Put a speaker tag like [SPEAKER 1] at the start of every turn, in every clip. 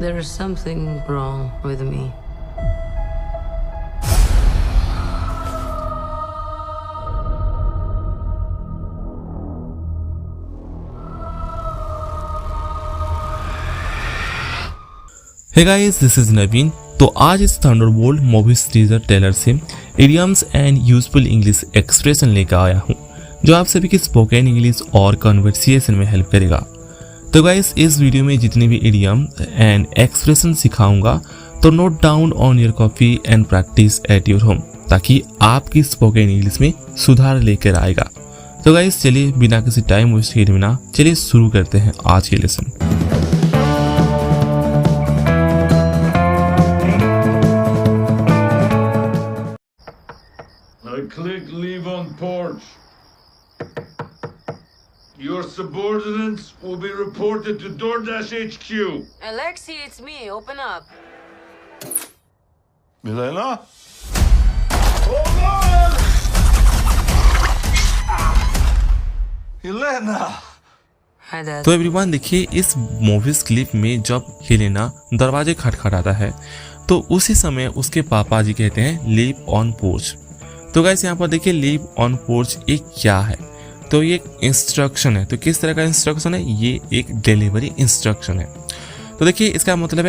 [SPEAKER 1] There is something wrong with me.
[SPEAKER 2] Hey guys, this is Naveen. तो आज इस thunderbolt movies teaser trailer से idioms and useful English expression लेकर आया हूँ जो आप सभी की स्पोकन इंग्लिश और कन्वर्सेशन में हेल्प करेगा। तो गाइस, इस वीडियो में जितने भी इडियम एंड एक्सप्रेशन सिखाऊंगा तो note down on your copy and practice at your home, ताकि आपकी स्पोकन इंग्लिश में सुधार लेकर आएगा। तो गाइस, चलिए बिना किसी टाइम वेस्ट किए बिना चलिए शुरू करते हैं आज के lesson.
[SPEAKER 3] Click leave on porch. Your subordinates will be reported to DoorDash HQ.
[SPEAKER 1] Alexi, it's me. Open up.
[SPEAKER 3] Milena? Hold on! Helena!
[SPEAKER 1] Hi, Dad.
[SPEAKER 2] तो एवरीवन, देखिए इस मूवीज क्लिप में जब हेलेना दरवाजे खटखटाता है तो उसी समय उसके पापा जी कहते हैं लीव ऑन पोर्च। तो गाइस, यहाँ पर देखिए लीव ऑन पोर्च एक क्या है, तो ये एक इंस्ट्रक्शन है। तो किस तरह का इंस्ट्रक्शन है? ये एक डिलीवरी इंस्ट्रक्शन है। तो देखिए इसका मतलब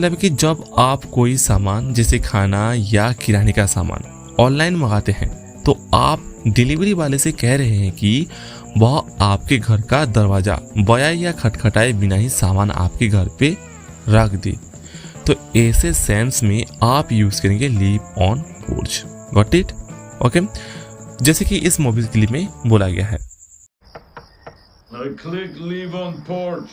[SPEAKER 2] है कि जब आप कोई सामान जैसे खाना या किराने का सामान ऑनलाइन मंगाते हैं तो आप डिलीवरी वाले से कह रहे हैं कि वह आपके घर का दरवाजा बजाए या खटखटाए बिना ही सामान आपके घर पे रख दे। तो ऐसे सेंस में आप यूज करेंगे leave on porch. Got it? Okay, जैसे कि इस मूवी क्लिप में बोला गया है।
[SPEAKER 3] Click leave on porch.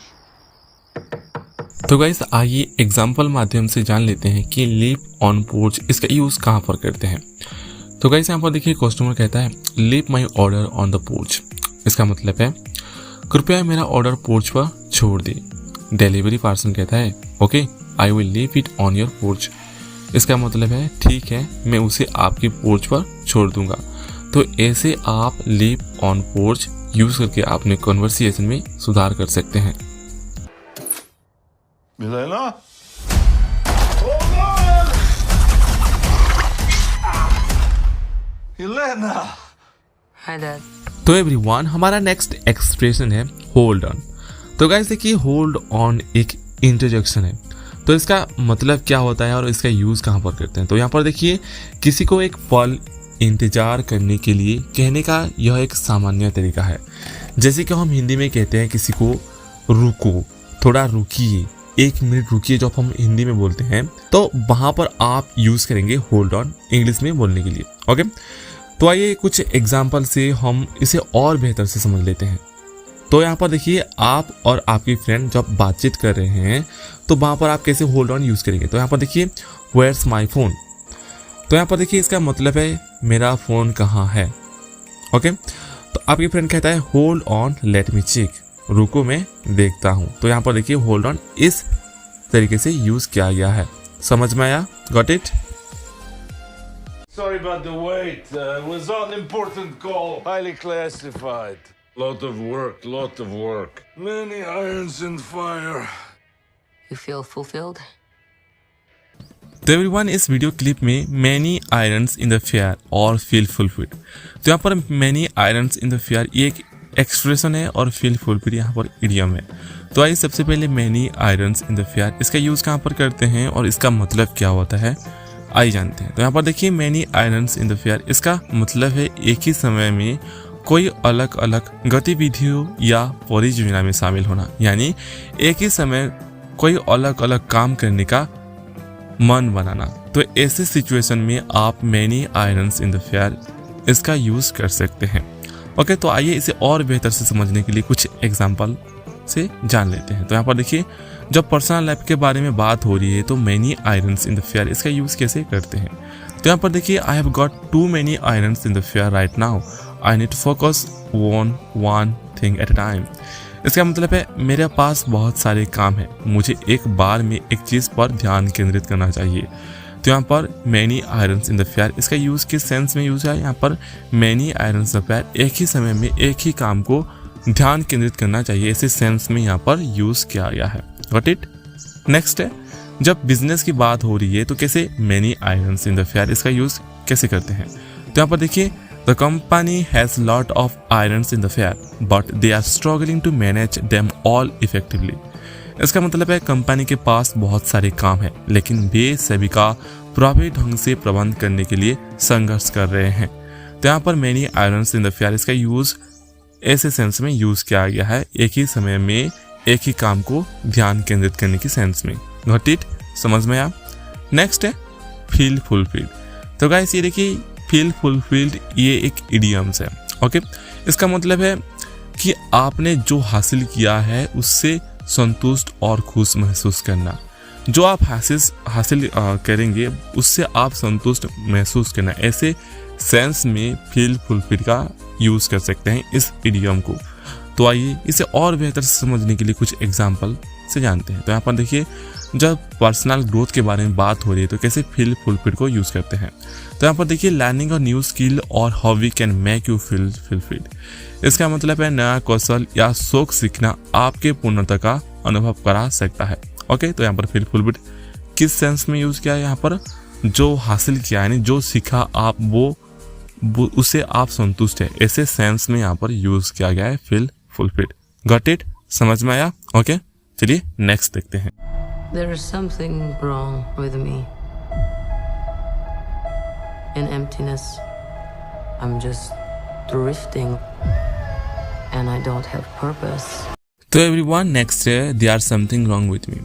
[SPEAKER 2] तो गाइस, आइए एग्जांपल माध्यम से जान लेते हैं कि लीव ऑन पोर्च इसका यूज कहाँ पर करते हैं। तो गाइस, यहाँ पर देखिए कस्टमर कहता है leave my order on the porch. इसका मतलब है कृपया मेरा ऑर्डर पोर्च पर छोड़ दे। डिलीवरी पर्सन कहता है okay, I will leave it on your porch. इसका मतलब है ठीक है, मैं उसे आपकी पोर्च पर छोड़ दूंगा। तो ऐसे आप लीव ऑन पोर्च यूज करके अपने कन्वर्सेशन में सुधार कर सकते हैं।
[SPEAKER 3] Milena? Hold on! Helena!
[SPEAKER 1] Hi, Dad.
[SPEAKER 2] तो एवरीवन, हमारा नेक्स्ट एक्सप्रेशन है होल्ड ऑन। तो गाइस देखिए, होल्ड ऑन एक इंटरजेक्शन है। तो इसका मतलब क्या होता है और इसका यूज कहाँ पर करते हैं? तो यहाँ पर देखिए, किसी को एक पल इंतजार करने के लिए कहने का यह एक सामान्य तरीका है। जैसे कि हम हिंदी में कहते हैं किसी को रुको, थोड़ा रुकिए, 1 मिनट रुकिए, जब हम हिंदी में बोलते हैं तो वहां पर आप यूज करेंगे होल्ड ऑन इंग्लिश में बोलने के लिए। ओके, तो आइए कुछ एग्जाम्पल से हम इसे और बेहतर से समझ लेते हैं। तो यहाँ पर देखिए, आप और आपकी फ्रेंड जब बातचीत कर रहे हैं तो वहाँ पर आप कैसे होल्ड ऑन यूज़ करेंगे? तो यहाँ पर देखिए वेयर्स माई फोन। तो यहाँ पर देखिए इसका मतलब है मेरा फ़ोन कहाँ है। ओके, तो आपकी फ्रेंड कहता है hold on let me check, रुको मैं देखता हूँ। तो यहाँ पर देखिए होल्ड ऑन इस तरीके से यूज़ किया गया है। समझ में आया? Got it?
[SPEAKER 3] Sorry about the wait. Was on important call. Highly classified. Lot of work. Many irons in fire.
[SPEAKER 1] You feel fulfilled?
[SPEAKER 2] तो एवरीवन, इस वीडियो क्लिप में many irons in the fire और फील फुलफिल्ड। तो यहाँ पर many irons in the fire ये एक expression है और फील फुलफिल्ड यहाँ पर इडियम है। तो आइए सबसे पहले many irons in the fire इसका यूज़ कहाँ पर करते हैं और इसका मतलब क्या होता है आइए जानते हैं। तो यहाँ पर देखिए many irons in the fire इसका मतलब है एक ही समय में कोई अलग अलग गतिविधियों या परियोजना में शामिल होना, यानी एक ही समय कोई अलग अलग काम करने का मन बनाना। तो ऐसे सिचुएशन में आप many irons in the fire इसका यूज कर सकते हैं। ओके, तो आइए इसे और बेहतर से समझने के लिए कुछ एग्जांपल से जान लेते हैं। तो यहाँ पर देखिए, जब पर्सनल लाइफ के बारे में बात हो रही है तो many irons in the fire इसका यूज कैसे करते हैं? तो यहाँ पर देखिए, I have got too many irons in the fire right now, I need to focus on one thing at a time. इसका मतलब है मेरे पास बहुत सारे काम हैं, मुझे एक बार में एक चीज़ पर ध्यान केंद्रित करना चाहिए। तो यहाँ पर many irons in the fire इसका यूज़ किस सेंस में यूज़ है? यहाँ पर many irons in the fire एक ही समय में एक ही काम को ध्यान केंद्रित करना चाहिए, ऐसे सेंस में यहाँ पर यूज़ किया गया है। Got it? नेक्स्ट है, जब बिजनेस की बात हो रही है तो कैसे many irons in the fire इसका यूज कैसे करते हैं। तो यहाँ पर देखिए, the company has lot of irons in the fire but they are struggling to manage them all effectively. इसका मतलब है कंपनी के पास बहुत सारे काम है लेकिन वे सभी का प्रभावी ढंग से प्रबंध करने के लिए संघर्ष कर रहे हैं। तो यहाँ पर many irons in the fire इसका यूज ऐसे सेंस में यूज किया गया है, एक ही समय में एक ही काम को ध्यान केंद्रित करने की सेंस में। Got it? समझ में आया? नेक्स्ट है फील फुलफिल्ड। तो गाइस ये देखिए, फील फुलफिल्ड ये एक इडियम्स है। ओके, इसका मतलब है कि आपने जो हासिल किया है उससे संतुष्ट और खुश महसूस करना। जो आप हासिल करेंगे उससे आप संतुष्ट महसूस करना, ऐसे सेंस में फील फुलफिल्ड का यूज कर सकते हैं इस इडियम को। तो आइए इसे और बेहतर से समझने के लिए कुछ एग्जाम्पल से जानते हैं। तो यहाँ पर देखिए, जब पर्सनल ग्रोथ के बारे में बात हो रही है तो कैसे फील फुलफिल्ड को यूज करते हैं। तो यहाँ पर देखिए, लर्निंग अ न्यू स्किल और hobby can make you feel fulfilled. इसका मतलब है नया कौशल या शौक सीखना आपके पूर्णता का अनुभव करा सकता है। ओके, तो यहाँ पर फील फुलफिल्ड किस सेंस में यूज किया है, यहाँ पर जो हासिल किया यानी जो सीखा आप वो उसे आप संतुष्ट है, ऐसे सेंस में यहाँ पर यूज किया गया है फील फुलफिल्ड। Got it? समझ में आया? ओके, चलिए नेक्स्ट देखते हैं।
[SPEAKER 1] There is something wrong with me. In emptiness, I'm just drifting and I don't have purpose.
[SPEAKER 2] तो एवरीवन, नेक्स्ट है they are something wrong with me.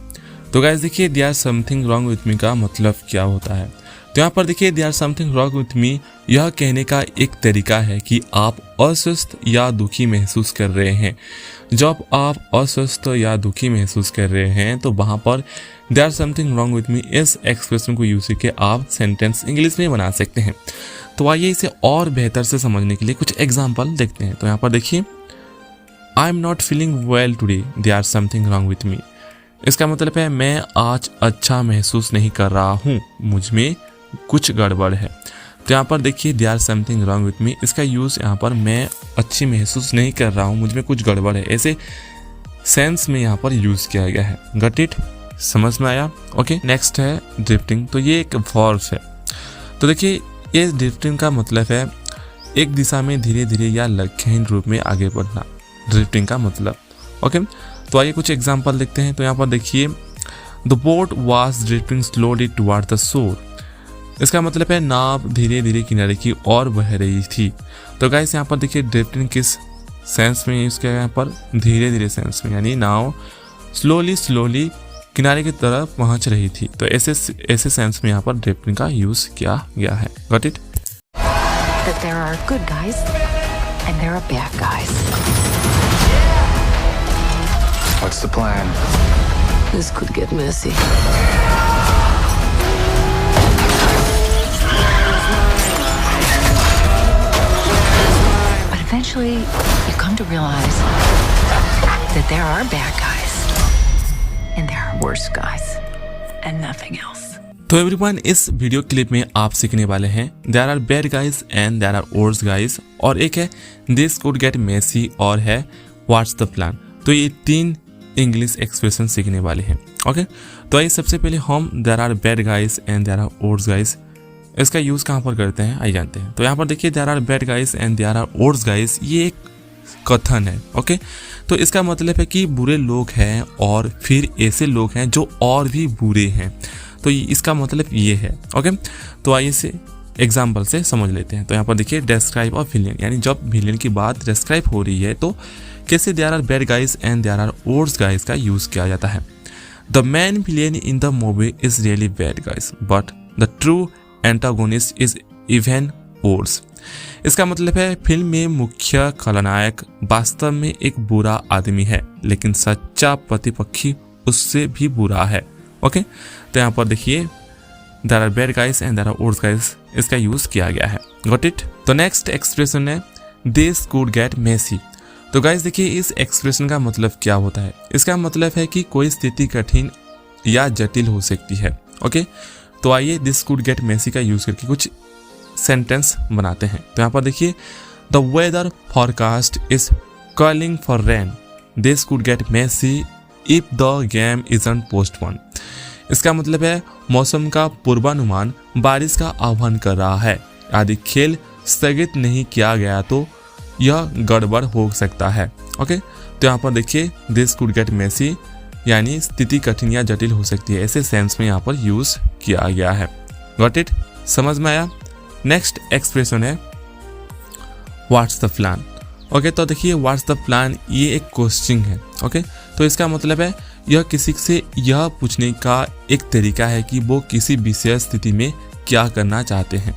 [SPEAKER 2] तो गाइस देखिए, they are something wrong with me का मतलब क्या होता है। तो यहाँ पर देखिए, they are something wrong with me यह कहने का एक तरीका है कि आप अस्वस्थ या दुखी महसूस कर रहे हैं। जब आप अस्वस्थ या दुखी महसूस कर रहे हैं तो वहाँ पर they are something wrong with me इस एक्सप्रेशन को यूज करके आप सेंटेंस इंग्लिश में बना सकते हैं। तो आइए इसे और बेहतर से समझने के लिए कुछ एग्जाम्पल देखते हैं। तो यहाँ पर देखिए, I am not feeling well today, they are something wrong with me. इसका मतलब है मैं आज अच्छा महसूस नहीं कर रहा हूँ, मुझ में कुछ गड़बड़ है। तो यहाँ पर देखिए, they are something wrong with me, इसका यूज़ यहाँ पर मैं अच्छी महसूस नहीं कर रहा हूँ, मुझ में कुछ गड़बड़ है, ऐसे सेंस में यहाँ पर यूज़ किया गया है। Got it? समझ में आया? ओके, नेक्स्ट है ड्रिफ्टिंग। तो ये एक वर्ब है। तो देखिए, ये ड्रिफ्टिंग का मतलब है एक दिशा में धीरे धीरे या लक्ष्यहीन रूप में आगे बढ़ना, ड्रिफ्टिंग का मतलब। ओके, तो आइए कुछ एग्जाम्पल देखते हैं। तो यहाँ पर देखिए, the boat was drifting slowly toward the shore. इसका मतलब है नाव धीरे धीरे किनारे की ओर बह रही थी। तो गाइस यहाँ पर देखिए, ड्रिफ्टिंग किस सेंस में यूज किया गया, यहाँ पर धीरे धीरे सेंस में, यानी नाव स्लोली किनारे की तरफ पहुंच रही थी। तो ऐसे सेंस में यहाँ पर ड्रिफ्टिंग का यूज किया गया है। Got it?
[SPEAKER 4] That there are good guys and there are bad guys.
[SPEAKER 5] What's the plan?
[SPEAKER 1] This could get messy.
[SPEAKER 4] But eventually, you come to realize that there are bad guys and there are worse guys and nothing else.
[SPEAKER 2] तो everyone, इस video clip में आप सीखने वाले हैं there are bad guys and there are worse guys, और एक है दिस कुड गेट मेसी और है व्हाट्स द प्लान। तो ये 3 इंग्लिश एक्सप्रेशन सीखने वाले हैं। ओके, तो आइए सबसे पहले हम there are bad guys and there are worse guys इसका यूज़ कहाँ पर करते हैं आइए जानते हैं। तो यहाँ पर देखिए, there are bad guys and there are worse guys, ये एक कथन है। ओके, तो इसका मतलब है कि बुरे लोग हैं और फिर ऐसे लोग हैं जो और भी बुरे हैं। तो इसका मतलब ये है। ओके, तो आइए इसे एग्जाम्पल से समझ लेते हैं। तो यहाँ पर देखिए, डिस्क्राइब अ विलेन, यानी जब विलेन की बात डिस्क्राइब हो रही है तो कैसे there are bad guys and there are worse guys का यूज किया जाता है। The main villain in the movie is really bad guys but the true antagonist is even worse. इसका मतलब है फिल्म में मुख्य खलनायक वास्तव में एक बुरा आदमी है लेकिन सच्चा प्रतिपक्षी उससे भी बुरा है। ओके, तो यहाँ पर देखिए, there are bad guys and there are worse guys इसका यूज किया गया है। Got it? तो नेक्स्ट एक्सप्रेशन है दिस कुड गेट मेसी। तो गाइज देखिए, इस एक्सप्रेशन का मतलब क्या होता है। इसका मतलब है कि कोई स्थिति कठिन या जटिल हो सकती है। ओके, तो आइए दिस कुड गेट मेसी का यूज करके कुछ सेंटेंस बनाते हैं। तो यहाँ पर देखिए, the weather forecast is calling for rain, this could get messy if the game isn't postpone. इसका मतलब है मौसम का पूर्वानुमान बारिश का आह्वान कर रहा है। यदि खेल स्थगित नहीं किया गया तो यह गड़बड़ हो सकता है। ओके, तो यहाँ पर देखिए दिस कुड गेट मेसी, यानी स्थिति कठिन या जटिल हो सकती है, ऐसे सेंस में यहाँ पर यूज किया गया है। गॉट इट, समझ में आया। नेक्स्ट एक्सप्रेशन है व्हाट्स द प्लान। ओके, तो देखिए व्हाट्स द प्लान ये एक क्वेश्चन है। ओके, तो इसका मतलब है यह किसी से यह पूछने का एक तरीका है कि वो किसी विशेष स्थिति में क्या करना चाहते हैं।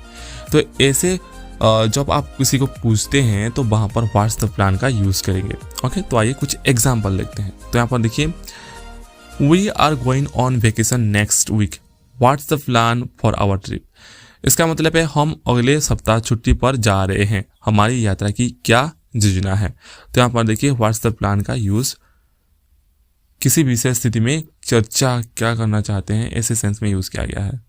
[SPEAKER 2] तो ऐसे जब आप किसी को पूछते हैं तो वहाँ पर व्हाट्स द प्लान का यूज़ करेंगे। ओके, तो आइए कुछ एग्जाम्पल देखते हैं। तो यहाँ पर देखिए we are going on vacation next week, what's the plan for our trip. इसका मतलब है हम अगले सप्ताह छुट्टी पर जा रहे हैं, हमारी यात्रा की क्या योजना है। तो यहाँ पर देखिए व्हाट्स द प्लान का यूज़ किसी विशेष स्थिति में चर्चा क्या करना चाहते हैं ऐसे सेंस में यूज़ किया गया है।